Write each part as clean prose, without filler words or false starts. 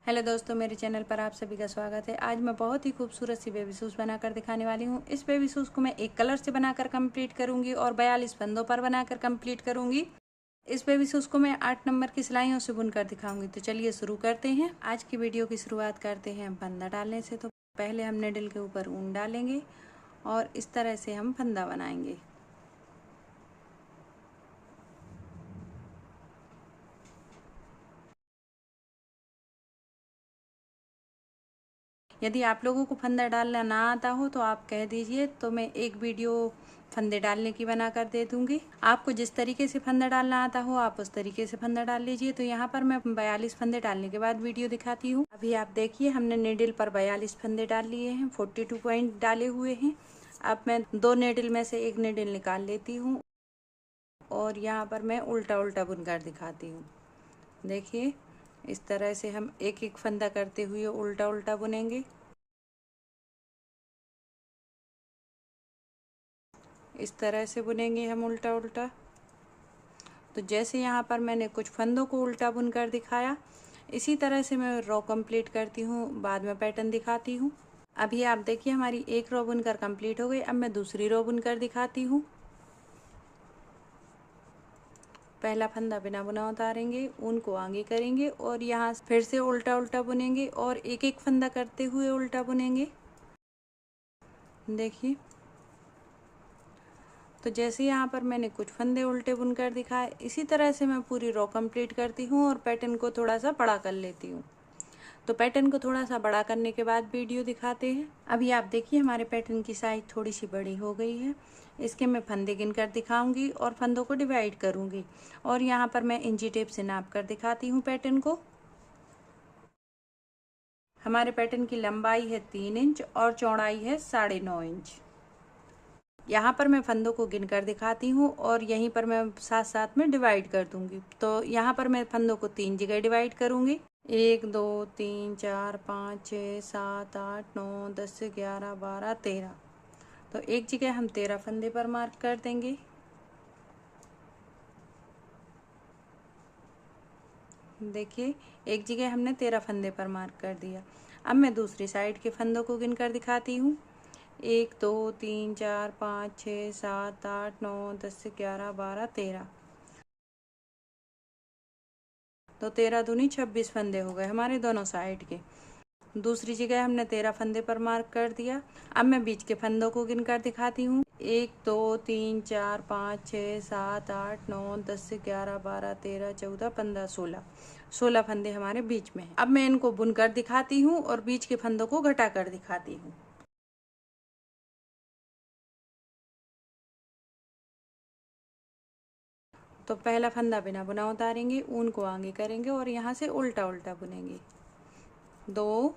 Hello दोस्तों, मेरे channel पर आप सभी का स्वागत है। आज मैं बहुत ही खूबसूरत सी बेबी शूज़ बनाकर दिखाने वाली हूँ। इस बेबी शूज़ को मैं एक कलर से बनाकर कंप्लीट करूँगी और 42 फंदों पर बनाकर कंप्लीट करूँगी। इस बेबी शूज़ को मैं 8 नंबर की सिलाइयों से बुनकर दिखाऊंगी। तो चलिए शुरू करते हैं। आज की वीडियो की शुरुआत करते हैं फंदा डालने से। तो पहले हम निडल के ऊपर ऊन डालेंगे और इस तरह से हम फंदा बनाएंगे। यदि आप लोगों को फंदा डालना ना आता हो तो आप कह दीजिए, तो मैं एक वीडियो फंदे डालने की बना कर दे दूंगी। आपको जिस तरीके से फंदा डालना आता हो आप उस तरीके से फंदा डाल लीजिए। तो यहाँ पर मैं 42 फंदे डालने के बाद वीडियो दिखाती हूँ। अभी आप देखिए, हमने नीडल पर 42 फंदे डाल लिए हैं, 42 पॉइंट डाले हुए हैं। अब मैं 2 नीडल में से एक नीडल निकाल लेती हूँ और यहाँ पर मैं उल्टा उल्टा बुनकर दिखाती हूँ। देखिए, इस तरह से हम एक एक फंदा करते हुए उल्टा उल्टा बुनेंगे। इस तरह से बुनेंगे हम उल्टा उल्टा। तो जैसे यहाँ पर मैंने कुछ फंदों को उल्टा बुनकर दिखाया, इसी तरह से मैं रो कंप्लीट करती हूँ, बाद में पैटर्न दिखाती हूँ। अभी आप देखिए, हमारी एक रो बुनकर कंप्लीट हो गई। अब मैं दूसरी रो बुनकर दिखाती हूँ। पहला फंदा बिना बुना उतारेंगे, ऊन को आगे करेंगे और यहाँ फिर से उल्टा उल्टा बुनेंगे और एक एक फंदा करते हुए उल्टा बुनेंगे। देखिए, तो जैसे यहाँ पर मैंने कुछ फंदे उल्टे बुनकर दिखाए, इसी तरह से मैं पूरी रो कंप्लीट करती हूँ और पैटर्न को थोड़ा सा बड़ा कर लेती हूँ। तो पैटर्न को थोड़ा सा बड़ा करने के बाद वीडियो दिखाते हैं। अभी आप देखिए, हमारे पैटर्न की साइज थोड़ी सी बड़ी हो गई है। इसके मैं फंदे गिनकर दिखाऊंगी और फंदों को डिवाइड करूंगी और यहाँ पर मैं इंची टेप से नाप कर दिखाती हूँ पैटर्न को। हमारे पैटर्न की लंबाई है 3 इंच और चौड़ाई है 9.5 इंच। यहाँ पर मैं फंदों को गिनकर दिखाती हूँ और यहीं पर मैं साथ साथ में डिवाइड कर दूंगी। तो यहाँ पर मैं फंदों को 3 जगह डिवाइड करूंगी। 1 2 3 4 5 6 7 8 9 10 11 12 13। तो एक जगह हम 13 फंदे पर मार्क कर देंगे। देखिए, एक जगह हमने 13 फंदे पर मार्क कर दिया। अब मैं दूसरी साइड के फंदों को गिनकर दिखाती हूँ। 1 2 3 4 5 6 7 8 9 10 11 12 13। तो 13 दूनी 26 फंदे हो गए हमारे दोनों साइड के। दूसरी जगह हमने 13 फंदे पर मार्क कर दिया। अब मैं बीच के फंदों को गिनकर दिखाती हूँ। 1 2 3 4 5 6 7 8 9 10 11 12 13 14 15 16 फंदे हमारे बीच में हैं। अब मैं इनको बुनकर दिखाती हूँ और बीच के फंदों को घटा कर दिखाती हूँ। तो पहला फंदा बिना बुना उतारेंगे, ऊन को आगे करेंगे और यहाँ से उल्टा उल्टा बुनेंगे। 2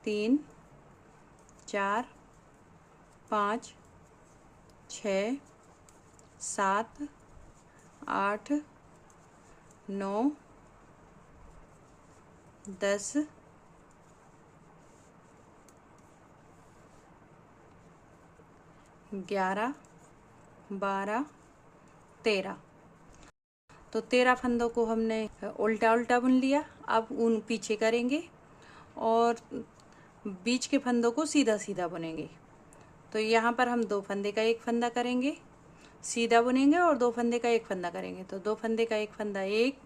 3 4 5 6 7 8 9 10 11 12 13। तो 13 फंदों को हमने उल्टा उल्टा बुन लिया। अब ऊन पीछे करेंगे और बीच के फंदों को सीधा सीधा बुनेंगे। तो यहाँ पर हम 2 फंदे का एक फंदा करेंगे, सीधा बुनेंगे और 2 फंदे का एक फंदा करेंगे। तो 2 फंदे का एक फंदा 1,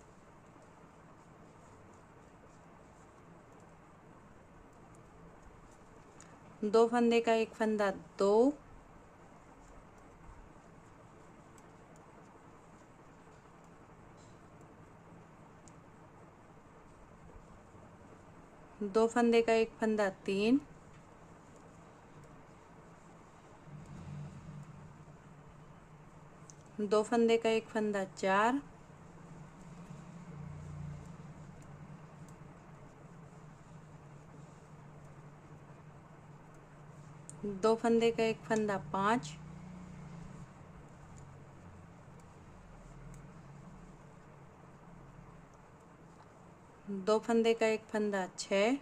2 फंदे का एक फंदा 2, 2 फंदे का एक फंदा 3, 2 फंदे का एक फंदा 4, 2 फंदे का एक फंदा 5, 2 फंदे का एक फंदा 6,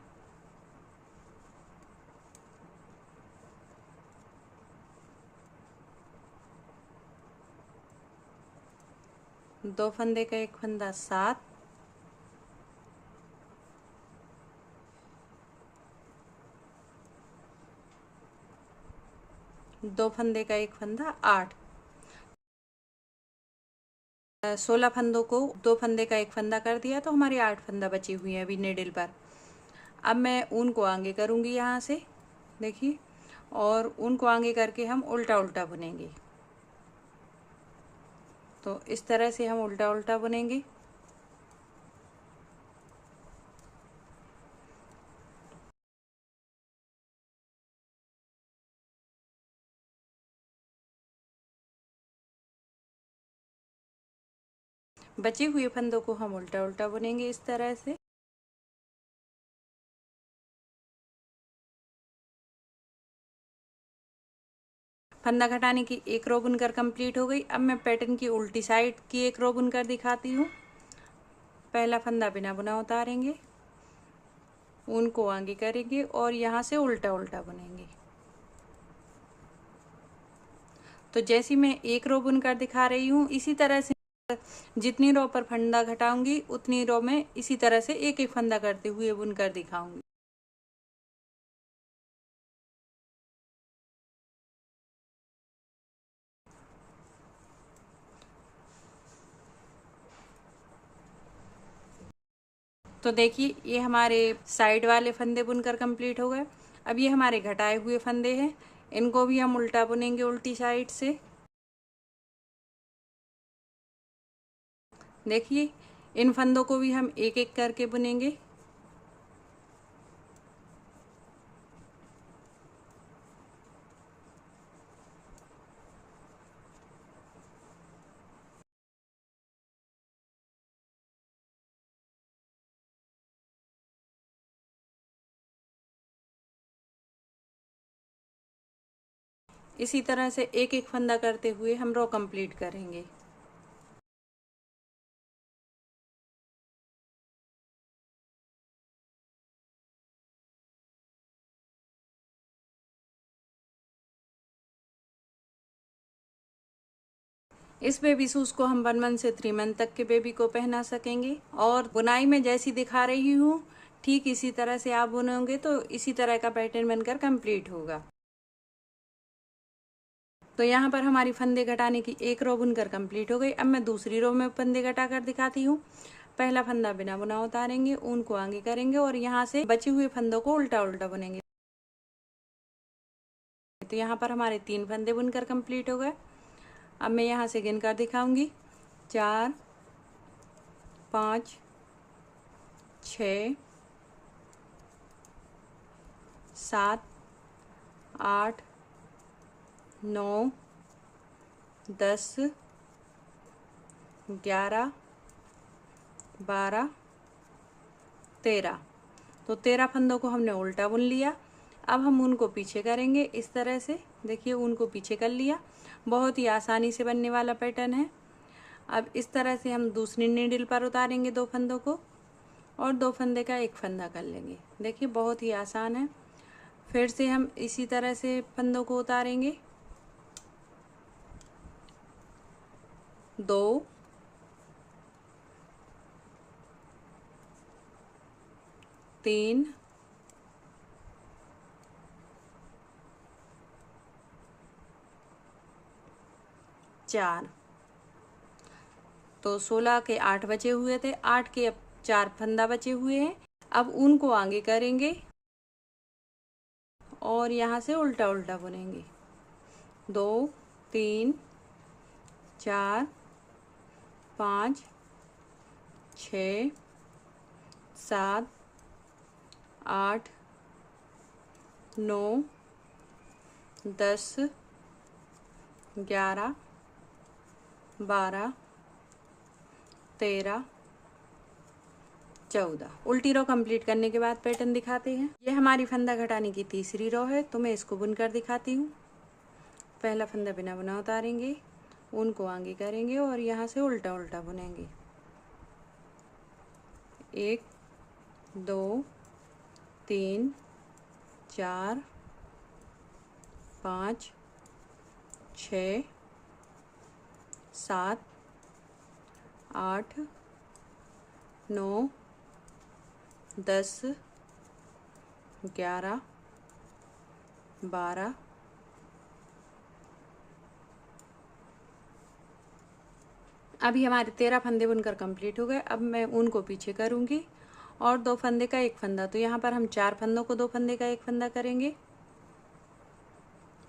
2 फंदे का एक फंदा 7, 2 फंदे का 1 फंदा 8, 16 फंदों को 2 फंदे का 1 फंदा कर दिया तो हमारे 8 फंदा बचे हुए हैं अभी नीडल पर। अब मैं ऊन को आगे करूँगी यहाँ से, देखिए, और ऊन को आगे करके हम उल्टा उल्टा बुनेंगे। तो इस तरह से हम उल्टा उल्टा बुनेंगे। बचे हुए फंदों को हम उल्टा उल्टा बुनेंगे इस तरह से। फंदा घटाने की 1 रो बुनकर कंप्लीट हो गई। अब मैं पैटर्न की उल्टी साइड की 1 रो बुनकर दिखाती हूँ। पहला फंदा बिना बुना उतारेंगे, ऊन को आगे करेंगे और यहाँ से उल्टा उल्टा बुनेंगे। तो जैसी मैं 1 रो बुनकर दिखा रही हूँ, इसी तरह से जितनी रो पर फंदा घटाऊंगी उतनी रो में इसी तरह से एक एक फंदा करते हुए बुनकर दिखाऊंगी। तो देखिए ये हमारे साइड वाले फंदे बुनकर कंप्लीट हो गए। अब ये हमारे घटाए हुए फंदे हैं, इनको भी हम उल्टा बुनेंगे उल्टी साइड से। देखिए इन फंदों को भी हम एक एक करके बुनेंगे। इसी तरह से एक एक फंदा करते हुए हम रो कंप्लीट करेंगे। इस बेबी शूज को हम 1 मंथ से 3 मंथ तक के बेबी को पहना सकेंगे। और बुनाई में जैसी दिखा रही हूँ ठीक इसी तरह से आप बुनोगे तो इसी तरह का पैटर्न बनकर कंप्लीट होगा। तो यहाँ पर हमारी फंदे घटाने की 1 रो बुनकर कंप्लीट हो गई। अब मैं दूसरी रो में फंदे घटा कर दिखाती हूँ। पहला फंदा बिना बुना उतारेंगे, ऊन को आगे करेंगे और यहाँ से बचे हुए फंदों को उल्टा उल्टा बुनेंगे। तो यहाँ पर हमारे 3 फंदे बुनकर कंप्लीट हो गए। अब मैं यहाँ से गिनकर दिखाऊंगी 4, 5, 6, 7, 8, 9, 10, 11, 12, 13। तो 13 फंदों को हमने उल्टा बुन लिया। अब हम ऊन को पीछे करेंगे इस तरह से। देखिए ऊन को पीछे कर लिया। बहुत ही आसानी से बनने वाला पैटर्न है। अब इस तरह से हम दूसरी नीडल पर उतारेंगे 2 फंदों को और 2 फंदे का 1 फंदा कर लेंगे। देखिए बहुत ही आसान है। फिर से हम इसी तरह से फंदों को उतारेंगे। 2, 3, 4। तो 16 के 8 बचे हुए थे, 8 के अब 4 फंदा बचे हुए हैं। अब ऊन को आगे करेंगे और यहाँ से उल्टा उल्टा बुनेंगे। 2, 3, 4, 5, 6, 7, 8, 9, 10, 11, 12, 13, 14। उल्टी रो कंप्लीट करने के बाद पैटर्न दिखाते हैं। ये हमारी फंदा घटाने की तीसरी रो है, तो मैं इसको बुनकर दिखाती हूँ। पहला फंदा बिना बुना उतारेंगे, ऊन को आगे करेंगे और यहाँ से उल्टा उल्टा बुनेंगे। 1, 2, 3, 4, 5, 6, 7, 8, 9, 10, 11, 12, अभी हमारे 13 फंदे बुनकर कंप्लीट हो गए। अब मैं ऊन को पीछे करूँगी और 2 फंदे का एक फंदा, तो यहाँ पर हम 4 फंदों को 2 फंदे का एक फंदा करेंगे।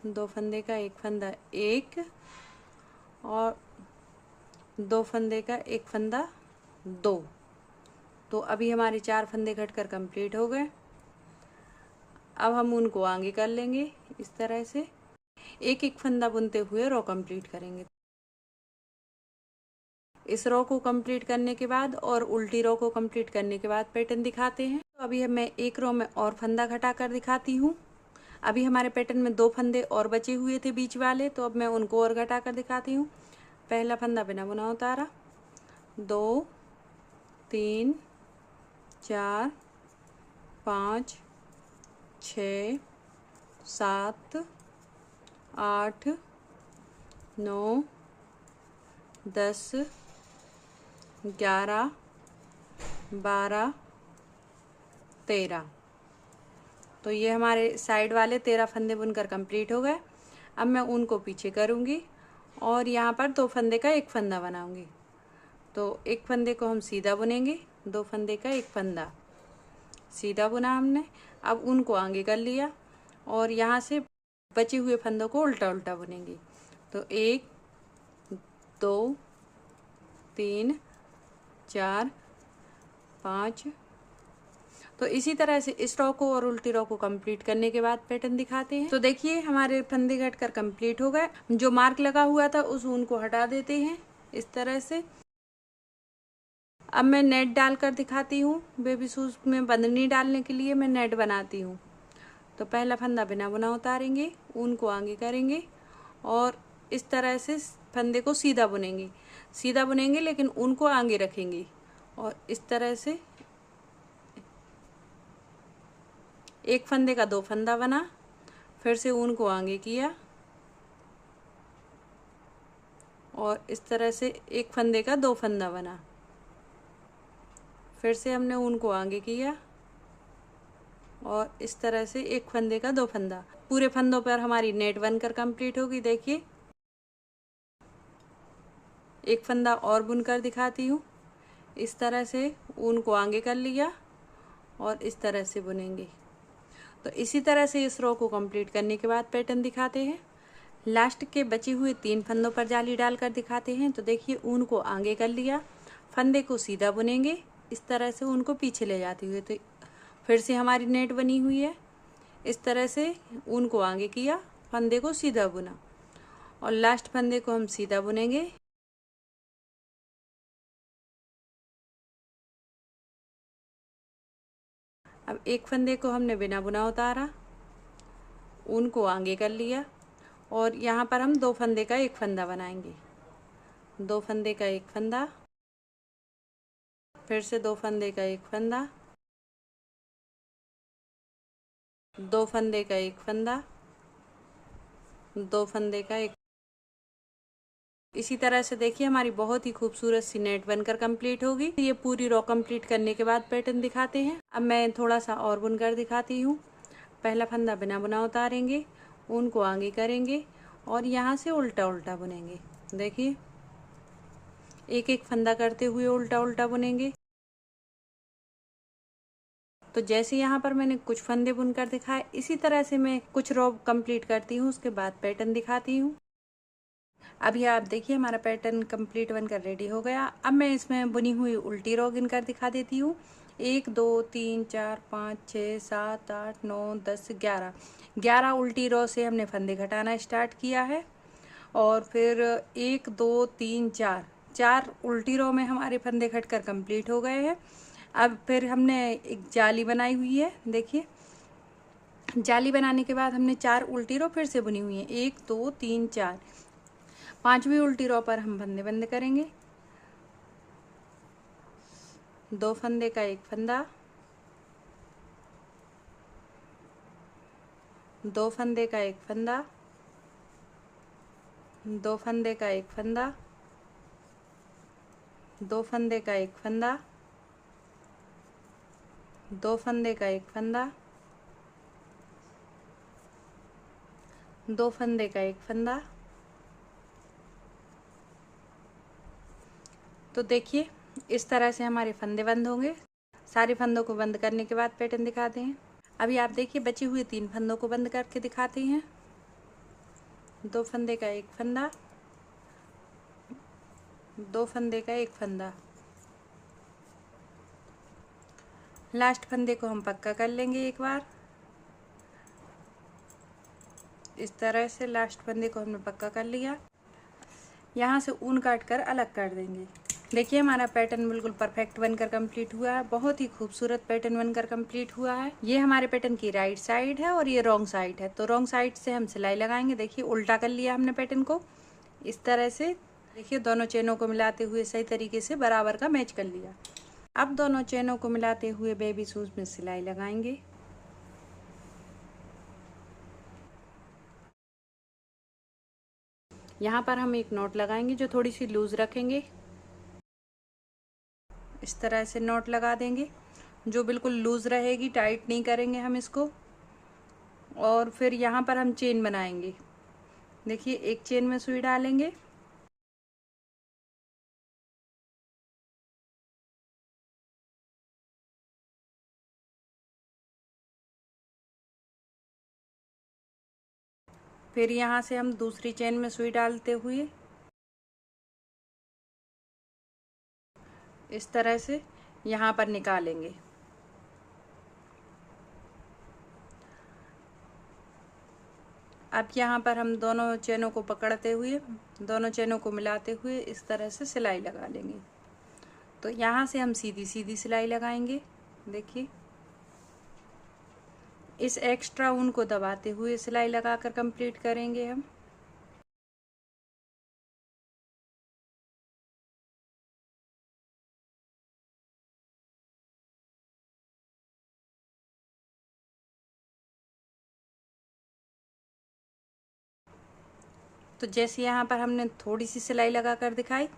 2 फंदे का एक फंदा एक, और 2 फंदे का एक फंदा 2। तो अभी हमारे 4 फंदे घटकर कंप्लीट हो गए। अब हम उनको आगे कर लेंगे इस तरह से, एक एक फंदा बुनते हुए रो कंप्लीट करेंगे। इस रो को कंप्लीट करने के बाद और उल्टी रो को कंप्लीट करने के बाद पैटर्न दिखाते हैं। तो अभी मैं एक रो में और फंदा घटा कर दिखाती हूँ। अभी हमारे पैटर्न में 2 फंदे और बचे हुए थे बीच वाले, तो अब मैं उनको और घटा कर दिखाती हूँ। पहला फंदा बिना बुना उतारा, 2 3 4 5 6 7 8 9 10 11 12 13। तो ये हमारे साइड वाले 13 फंदे बुनकर कंप्लीट हो गए। अब मैं ऊन को पीछे करूँगी और यहाँ पर 2 फंदे का एक फंदा बनाऊँगी। तो एक फंदे को हम सीधा बुनेंगे, 2 फंदे का एक फंदा सीधा बुना हमने। अब ऊन को आगे कर लिया और यहाँ से बचे हुए फंदों को उल्टा उल्टा बुनेंगे। तो 1 2 3 4 5। तो इसी तरह से इस रो को और उल्टी रो को कंप्लीट करने के बाद पैटर्न दिखाते हैं। तो देखिए हमारे फंदे घटकर कंप्लीट हो गए। जो मार्क लगा हुआ था उस ऊन को हटा देते हैं इस तरह से। अब मैं नेट डालकर दिखाती हूँ। बेबी शूज में बंदनी डालने के लिए मैं नेट बनाती हूँ। तो पहला फंदा बिना बुना उतारेंगे, ऊन को आगे करेंगे और इस तरह से फंदे को सीधा बुनेंगे। सीधा बुनेंगे लेकिन ऊन को आगे रखेंगे और इस तरह से एक फंदे का 2 फंदा बना, फिर से ऊन को आगे किया और इस तरह से एक फंदे का 2 फंदा बना, फिर से हमने ऊन को आगे किया और इस तरह से एक फंदे का 2 फंदा। पूरे फंदों पर हमारी नेट बनकर कंप्लीट होगी। देखिए एक फंदा और बुनकर दिखाती हूँ। इस तरह से ऊन को आगे कर लिया और इस तरह से बुनेंगे। तो इसी तरह से इस रो को कंप्लीट करने के बाद पैटर्न दिखाते हैं। लास्ट के बचे हुए 3 फंदों पर जाली डालकर दिखाते हैं। तो देखिए ऊन को आगे कर लिया, फंदे को सीधा बुनेंगे इस तरह से ऊन को पीछे ले जाते हुए। तो फिर से हमारी नेट बनी हुई है। इस तरह से ऊन को आगे किया, फंदे को सीधा बुना और लास्ट फंदे को हम सीधा बुनेंगे। अब एक फंदे को हमने बिना बुना उतारा, ऊन को आगे कर लिया और यहाँ पर हम 2 फंदे का एक फंदा बनाएंगे। 2 फंदे का एक फंदा, फिर से 2 फंदे का एक फंदा, 2 फंदे का एक फंदा, 2 फंदे का एक। इसी तरह से देखिए हमारी बहुत ही खूबसूरत सी नेट बनकर कंप्लीट होगी। ये पूरी रो कंप्लीट करने के बाद पैटर्न दिखाते हैं। अब मैं थोड़ा सा और बुनकर दिखाती हूँ। पहला फंदा बिना बुना उतारेंगे, ऊन को आगे करेंगे और यहाँ से उल्टा उल्टा बुनेंगे। देखिए एक एक फंदा करते हुए उल्टा उल्टा बुनेंगे। तो जैसे यहाँ पर मैंने कुछ फंदे बुनकर दिखाए, इसी तरह से मैं कुछ रो कंप्लीट करती हूँ, उसके बाद पैटर्न दिखाती हूँ। अभी आप देखिए हमारा पैटर्न कंप्लीट बनकर रेडी हो गया। अब मैं इसमें बुनी हुई उल्टी रो गिनकर दिखा देती हूँ। 1 2 3 4 5 6 7 8 9 10 11। 11 उल्टी रो से हमने फंदे घटाना स्टार्ट किया है और फिर 1 2 3 4 4 उल्टी रो में हमारे फंदे घटकर कंप्लीट हो गए हैं। अब फिर हमने एक जाली बनाई हुई है। देखिए जाली बनाने के बाद हमने 4 उल्टी रो फिर से बुनी हुई है। 1 2 3 4। 5वीं उल्टी रो पर हम फंदे बंद करेंगे। 2 फंदे का एक फंदा, 2 फंदे का एक फंदा, 2 फंदे का एक फंदा, 2 फंदे का एक फंदा, 2 फंदे का एक फंदा, 2 फंदे का एक फंदा, तो देखिए इस तरह से हमारे फंदे बंद होंगे। सारे फंदों को बंद करने के बाद पैटर्न दिखाते हैं। अभी आप देखिए बचे हुए 3 फंदों को बंद करके दिखाते हैं। 2 फंदे का एक फंदा, 2 फंदे का एक फंदा। लास्ट फंदे को हम पक्का कर लेंगे एक बार। इस तरह से लास्ट फंदे को हमने पक्का कर लिया। यहाँ से ऊन काट कर अलग कर देंगे। देखिए हमारा पैटर्न बिल्कुल परफेक्ट बनकर कंप्लीट हुआ है। बहुत ही खूबसूरत पैटर्न बनकर कंप्लीट हुआ है। ये हमारे पैटर्न की राइट साइड है और ये रॉन्ग साइड है। तो रॉन्ग साइड से हम सिलाई लगाएंगे। देखिए उल्टा कर लिया हमने पैटर्न को इस तरह से। देखिए दोनों चेनों को मिलाते हुए सही तरीके से बराबर का मैच कर लिया। अब दोनों चेनों को मिलाते हुए बेबी शूज में सिलाई लगाएंगे। यहाँ पर हम एक नॉट लगाएंगे जो थोड़ी सी लूज रखेंगे। इस तरह से नॉट लगा देंगे जो बिल्कुल लूज रहेगी, टाइट नहीं करेंगे हम इसको। और फिर यहाँ पर हम चेन बनाएंगे। देखिए एक चेन में सुई डालेंगे, फिर यहाँ से हम दूसरी चेन में सुई डालते हुए इस तरह से यहाँ पर निकालेंगे। अब यहाँ पर हम दोनों चेनों को पकड़ते हुए, दोनों चेनों को मिलाते हुए इस तरह से सिलाई लगा लेंगे। तो यहाँ से हम सीधी सीधी सिलाई लगाएंगे। देखिए इस एक्स्ट्रा ऊन को दबाते हुए सिलाई लगाकर कंप्लीट करेंगे हम। तो जैसे यहाँ पर हमने थोड़ी सी सिलाई लगा कर दिखाई,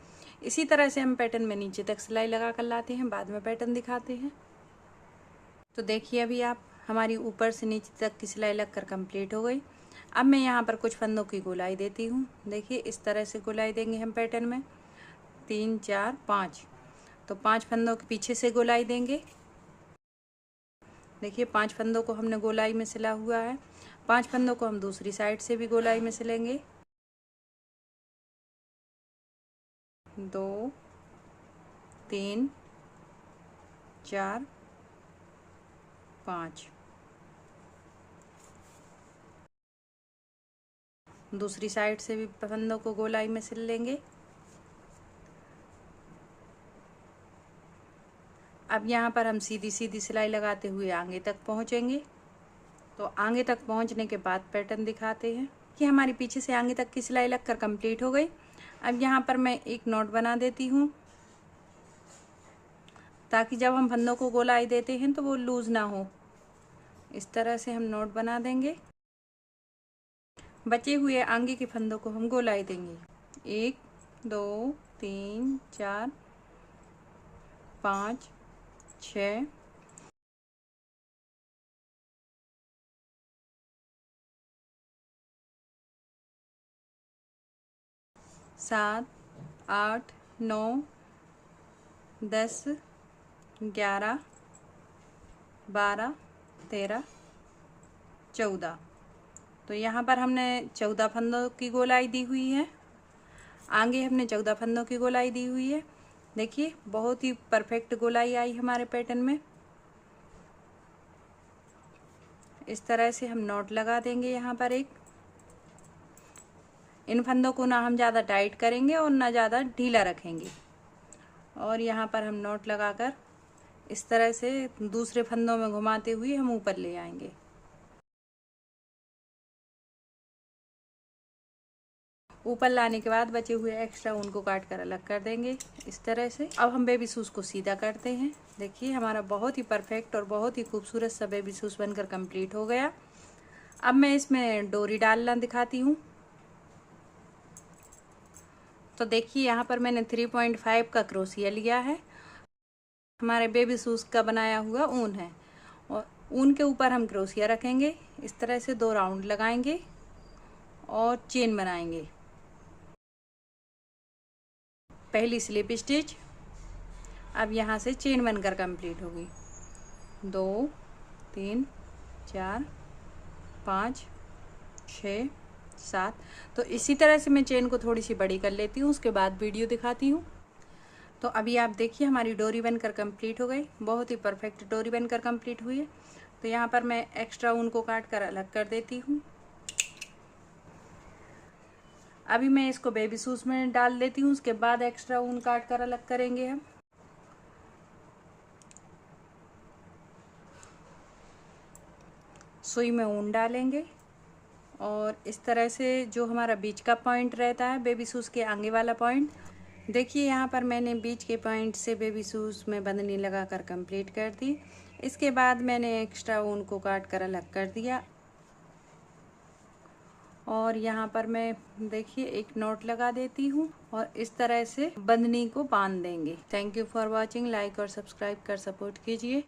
इसी तरह से हम पैटर्न में नीचे तक सिलाई लगा कर लाते हैं, बाद में पैटर्न दिखाते हैं। तो देखिए अभी आप हमारी ऊपर से नीचे तक की सिलाई लगकर कंप्लीट हो गई। अब मैं यहाँ पर कुछ फंदों की गोलाई देती हूँ। देखिए इस तरह से गोलाई देंगे हम पैटर्न में 3 4 5। तो 5 फंदों के पीछे से गोलाई देंगे। देखिए 5 फंदों को हमने गोलाई में सिला हुआ है। 5 फंदों को हम दूसरी साइड से भी गोलाई में सिलेंगे। 2 3 4 5। दूसरी साइड से भी फंदों को गोलाई में सिल लेंगे। अब यहाँ पर हम सीधी सीधी सिलाई लगाते हुए आगे तक पहुँचेंगे। तो आगे तक पहुँचने के बाद पैटर्न दिखाते हैं कि हमारी पीछे से आगे तक की सिलाई लगकर कंप्लीट हो गई। अब यहाँ पर मैं एक नॉट बना देती हूँ ताकि जब हम फंदों को गोलाई देते हैं तो वो लूज ना हो। इस तरह से हम नॉट बना देंगे। बचे हुए आगे के फंदों को हम गोलाई देंगे। 1 2 3 4 5 6 7 8 9 10 11 12 13 14। तो यहाँ पर हमने 14 फंदों की गोलाई दी हुई है। आगे हमने 14 फंदों की गोलाई दी हुई है। देखिए बहुत ही परफेक्ट गोलाई आई हमारे पैटर्न में। इस तरह से हम नॉट लगा देंगे यहाँ पर एक। इन फंदों को ना हम ज़्यादा टाइट करेंगे और ना ज़्यादा ढीला रखेंगे। और यहाँ पर हम नॉट लगाकर इस तरह से दूसरे फंदों में घुमाते हुए हम ऊपर ले आएंगे। ऊपर लाने के बाद बचे हुए एक्स्ट्रा ऊन को काट कर अलग कर देंगे इस तरह से। अब हम बेबी शूज़ को सीधा करते हैं। देखिए हमारा बहुत ही परफेक्ट और बहुत ही खूबसूरत सा बेबी शूज़ बनकर कंप्लीट हो गया। अब मैं इसमें डोरी डालना दिखाती हूँ। तो देखिए यहाँ पर मैंने 3.5 का क्रोशिया लिया है। हमारे बेबी शूज़ का बनाया हुआ ऊन है और ऊन के ऊपर हम क्रोशिया रखेंगे। इस तरह से 2 राउंड लगाएंगे और चेन बनाएंगे। पहली स्लिप स्टिच, अब यहाँ से चेन बनकर कंप्लीट होगी। 2 3 4 5 6 7। तो इसी तरह से मैं चेन को थोड़ी सी बड़ी कर लेती हूँ, उसके बाद वीडियो दिखाती हूँ। तो अभी आप देखिए हमारी डोरी बनकर कंप्लीट हो गई, बहुत ही परफेक्ट डोरी बनकर कंप्लीट हुई है। तो यहाँ पर मैं एक्स्ट्रा ऊन को काट कर अलग कर देती हूँ। अभी मैं इसको बेबी शूज में डाल देती हूँ, उसके बाद एक्स्ट्रा ऊन काट कर अलग करेंगे हम। सुई में ऊन डालेंगे और इस तरह से जो हमारा बीच का पॉइंट रहता है बेबी शूज के आगे वाला पॉइंट, देखिए यहाँ पर मैंने बीच के पॉइंट से बेबी शूज में बंधनी लगाकर कंप्लीट कर दी। इसके बाद मैंने एक्स्ट्रा ऊन को काट कर अलग कर दिया और यहाँ पर मैं देखिए एक नॉट लगा देती हूँ और इस तरह से बंधनी को बांध देंगे। Thank you for watching. Like और सब्सक्राइब कर सपोर्ट कीजिए।